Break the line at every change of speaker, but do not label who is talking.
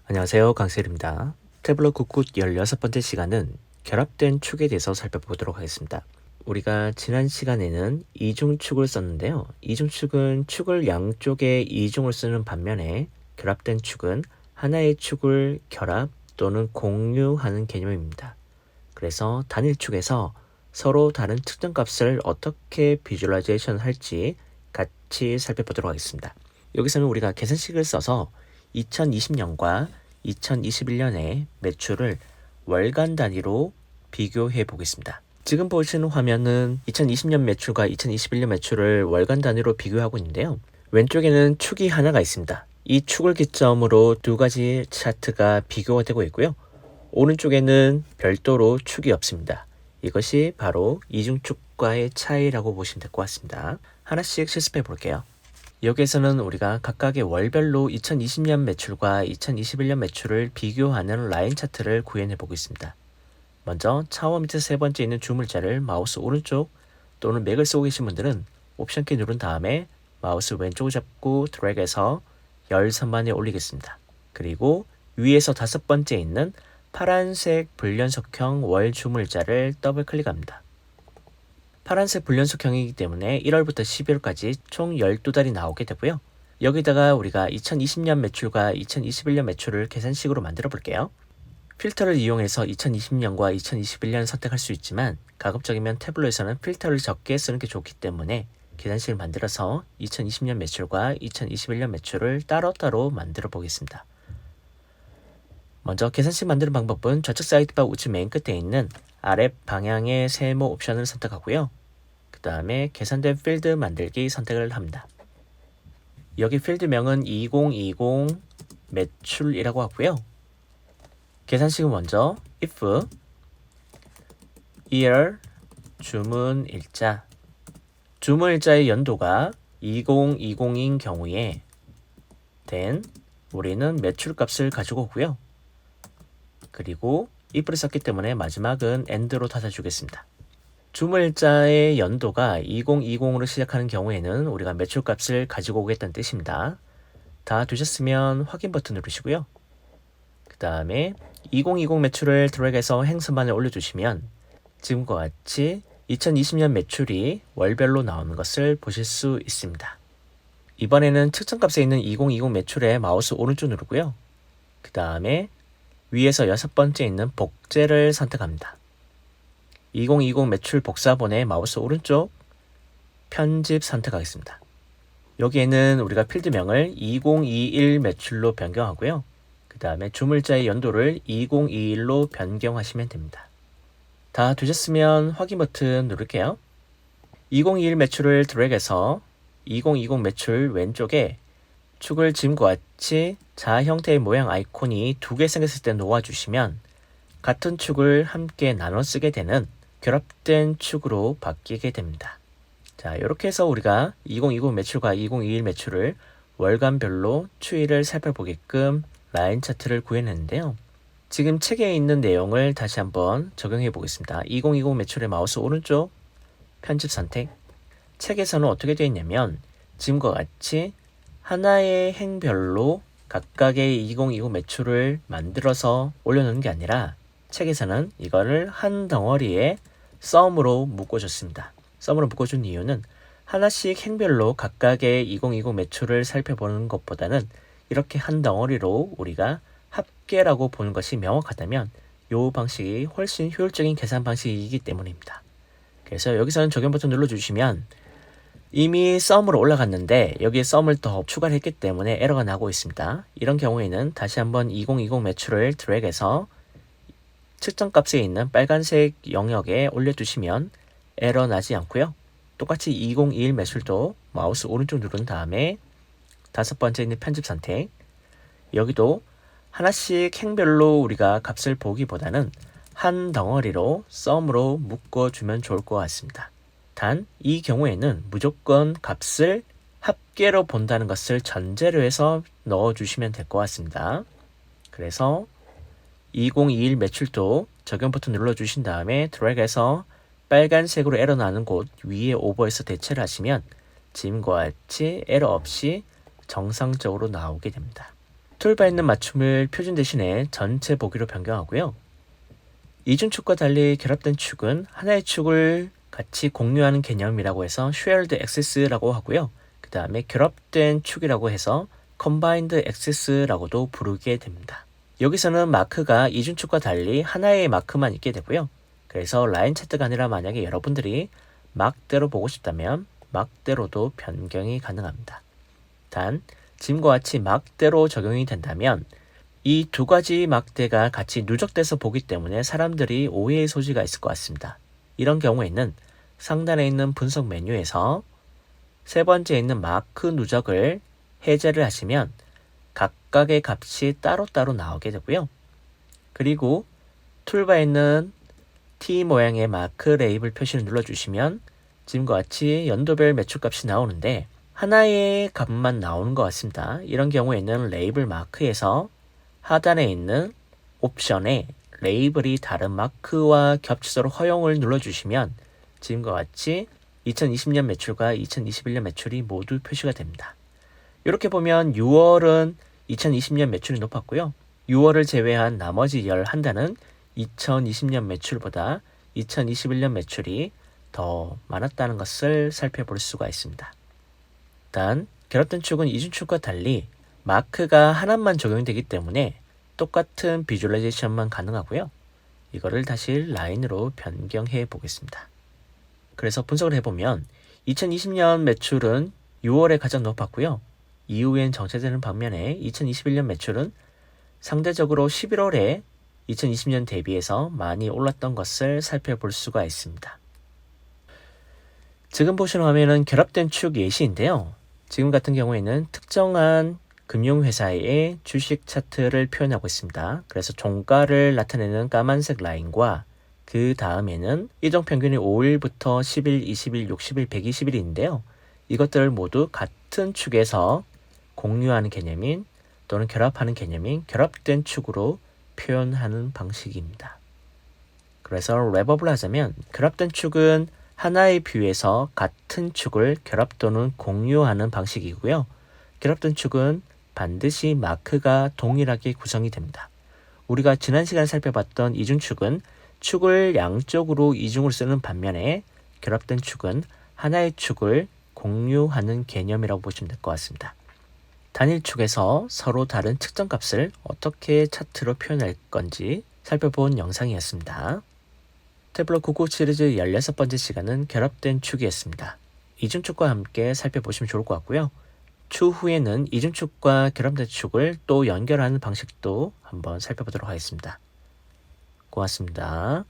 안녕하세요. 강세일입니다. 태블러 굿굿 16번째 시간은 결합된 축에 대해서 살펴보도록 하겠습니다. 우리가 지난 시간에는 이중축을 썼는데요. 이중축은 축을 양쪽에 이중을 쓰는 반면에 결합된 축은 하나의 축을 결합 또는 공유하는 개념입니다. 그래서 단일축에서 서로 다른 특정값을 어떻게 비주얼라이제이션 할지 같이 살펴보도록 하겠습니다. 여기서는 우리가 계산식을 써서 2020년과 2021년의 매출을 월간 단위로 비교해 보겠습니다. 지금 보시는 화면은 2020년 매출과 2021년 매출을 월간 단위로 비교하고 있는데요. 왼쪽에는 축이 하나가 있습니다. 이 축을 기점으로 두 가지 차트가 비교가 되고 있고요. 오른쪽에는 별도로 축이 없습니다. 이것이 바로 이중축과의 차이라고 보시면 될 것 같습니다. 하나씩 실습해 볼게요. 여기에서는 우리가 각각의 월별로 2020년 매출과 2021년 매출을 비교하는 라인 차트를 구현해 보고 있습니다. 먼저 차원 밑에 세 번째 있는 주물자를 마우스 오른쪽 또는 맥을 쓰고 계신 분들은 옵션 키 누른 다음에 마우스 왼쪽을 잡고 드래그해서 열선반에 올리겠습니다. 그리고 위에서 다섯 번째 있는 파란색 불연속형 월 주물자를 더블 클릭합니다. 파란색 불연속형이기 때문에 1월부터 12월까지 총 12달이 나오게 되고요. 여기다가 우리가 2020년 매출과 2021년 매출을 계산식으로 만들어 볼게요. 필터를 이용해서 2020년과 2021년 선택할 수 있지만 가급적이면 태블로에서는 필터를 적게 쓰는 게 좋기 때문에 계산식을 만들어서 2020년 매출과 2021년 매출을 따로따로 만들어 보겠습니다. 먼저 계산식 만드는 방법은 좌측 사이드바 우측 맨 끝에 있는 아래 방향의 세모 옵션을 선택하고요. 그 다음에 계산된 필드 만들기 선택을 합니다. 여기 필드명은 2020 매출이라고 하고요. 계산식은 먼저 if year 주문일자 주문일자의 연도가 2020인 경우에 then 우리는 매출값을 가지고 오고요. 그리고 if를 썼기 때문에 마지막은 and로 닫아주겠습니다. 주물자의 연도가 2020으로 시작하는 경우에는 우리가 매출값을 가지고 오겠다는 뜻입니다. 다 되셨으면 확인 버튼 누르시고요. 그 다음에 2020 매출을 드래그해서 행선반에 올려주시면 지금과 같이 2020년 매출이 월별로 나오는 것을 보실 수 있습니다. 이번에는 측정값에 있는 2020 매출에 마우스 오른쪽 누르고요. 그 다음에 위에서 여섯 번째 있는 복제를 선택합니다. 2020 매출 복사본의 마우스 오른쪽 편집 선택하겠습니다. 여기에는 우리가 필드명을 2021 매출로 변경하고요. 그 다음에 주물자의 연도를 2021로 변경하시면 됩니다. 다 되셨으면 확인 버튼 누를게요. 2021 매출을 드래그해서 2020 매출 왼쪽에 축을 지금과 같이 자 형태의 모양 아이콘이 두 개 생겼을 때 놓아주시면 같은 축을 함께 나눠 쓰게 되는 결합된 축으로 바뀌게 됩니다. 자, 이렇게 해서 우리가 2020 매출과 2021 매출을 월간별로 추이를 살펴보게끔 라인 차트를 구해냈는데요. 지금 책에 있는 내용을 다시 한번 적용해 보겠습니다. 2020 매출의 마우스 오른쪽 편집 선택. 책에서는 어떻게 되어 있냐면 지금과 같이 하나의 행별로 각각의 2020 매출을 만들어서 올려놓는 게 아니라 책에서는 이거를 한 덩어리에 썸으로 묶어줬습니다. 썸으로 묶어준 이유는 하나씩 행별로 각각의 2020 매출을 살펴보는 것보다는 이렇게 한 덩어리로 우리가 합계라고 보는 것이 명확하다면 이 방식이 훨씬 효율적인 계산 방식이기 때문입니다. 그래서 여기서는 적용 버튼 눌러주시면 이미 썸으로 올라갔는데 여기에 썸을 더 추가를 했기 때문에 에러가 나고 있습니다. 이런 경우에는 다시 한번 2020 매출을 드래그해서 측정값에 있는 빨간색 영역에 올려두시면 에러 나지 않고요. 똑같이 2021 매출도 마우스 오른쪽 누른 다음에 다섯 번째 있는 편집 선택. 여기도 하나씩 행별로 우리가 값을 보기보다는 한 덩어리로 썸으로 묶어주면 좋을 것 같습니다. 단 이 경우에는 무조건 값을 합계로 본다는 것을 전제로 해서 넣어주시면 될 것 같습니다. 그래서 2021 매출도 적용 버튼 눌러주신 다음에 드래그해서 빨간색으로 에러 나는 곳 위에 오버해서 대체를 하시면 지금과 같이 에러 없이 정상적으로 나오게 됩니다. 툴바에 있는 맞춤을 표준 대신에 전체 보기로 변경하고요. 이중축과 달리 결합된 축은 하나의 축을 같이 공유하는 개념이라고 해서 shared access라고 하고요. 그 다음에 결합된 축이라고 해서 combined access라고도 부르게 됩니다. 여기서는 마크가 이중축과 달리 하나의 마크만 있게 되고요. 그래서 라인 차트가 아니라 만약에 여러분들이 막대로 보고 싶다면 막대로도 변경이 가능합니다. 단 지금과 같이 막대로 적용이 된다면 이 두 가지 막대가 같이 누적돼서 보기 때문에 사람들이 오해의 소지가 있을 것 같습니다. 이런 경우에는 상단에 있는 분석 메뉴에서 세 번째에 있는 마크 누적을 해제를 하시면 각각의 값이 따로따로 나오게 되고요. 그리고 툴바에 있는 T 모양의 마크 레이블 표시를 눌러주시면 지금과 같이 연도별 매출값이 나오는데 하나의 값만 나오는 것 같습니다. 이런 경우에는 레이블 마크에서 하단에 있는 옵션에 레이블이 다른 마크와 겹치도록 허용을 눌러주시면 지금과 같이 2020년 매출과 2021년 매출이 모두 표시가 됩니다. 이렇게 보면 6월은 2020년 매출이 높았고요. 6월을 제외한 나머지 11달은 2020년 매출보다 2021년 매출이 더 많았다는 것을 살펴볼 수가 있습니다. 단 결합된 축은 이중축과 달리 마크가 하나만 적용되기 때문에 똑같은 비주얼라이제이션만 가능하고요. 이거를 다시 라인으로 변경해 보겠습니다. 그래서 분석을 해보면 2020년 매출은 6월에 가장 높았고요. 이후엔 정체되는 반면에 2021년 매출은 상대적으로 11월에 2020년 대비해서 많이 올랐던 것을 살펴볼 수가 있습니다. 지금 보시는 화면은 결합된 축 예시인데요. 지금 같은 경우에는 특정한 금융회사의 주식 차트를 표현하고 있습니다. 그래서 종가를 나타내는 까만색 라인과 그 다음에는 이동평균이 5일부터 10일, 20일, 60일, 120일인데요. 이것들을 모두 같은 축에서 공유하는 개념인 또는 결합하는 개념인 결합된 축으로 표현하는 방식입니다. 그래서 랩업을 하자면 결합된 축은 하나의 뷰에서 같은 축을 결합 또는 공유하는 방식이고요. 결합된 축은 반드시 마크가 동일하게 구성이 됩니다. 우리가 지난 시간에 살펴봤던 이중축은 축을 양쪽으로 이중으로 쓰는 반면에 결합된 축은 하나의 축을 공유하는 개념이라고 보시면 될 것 같습니다. 단일 축에서 서로 다른 측정값을 어떻게 차트로 표현할 건지 살펴본 영상이었습니다. 태블로 99 시리즈 16번째 시간은 결합된 축이었습니다. 이중축과 함께 살펴보시면 좋을 것 같고요. 추후에는 이중축과 결합된 축을 또 연결하는 방식도 한번 살펴보도록 하겠습니다. 고맙습니다.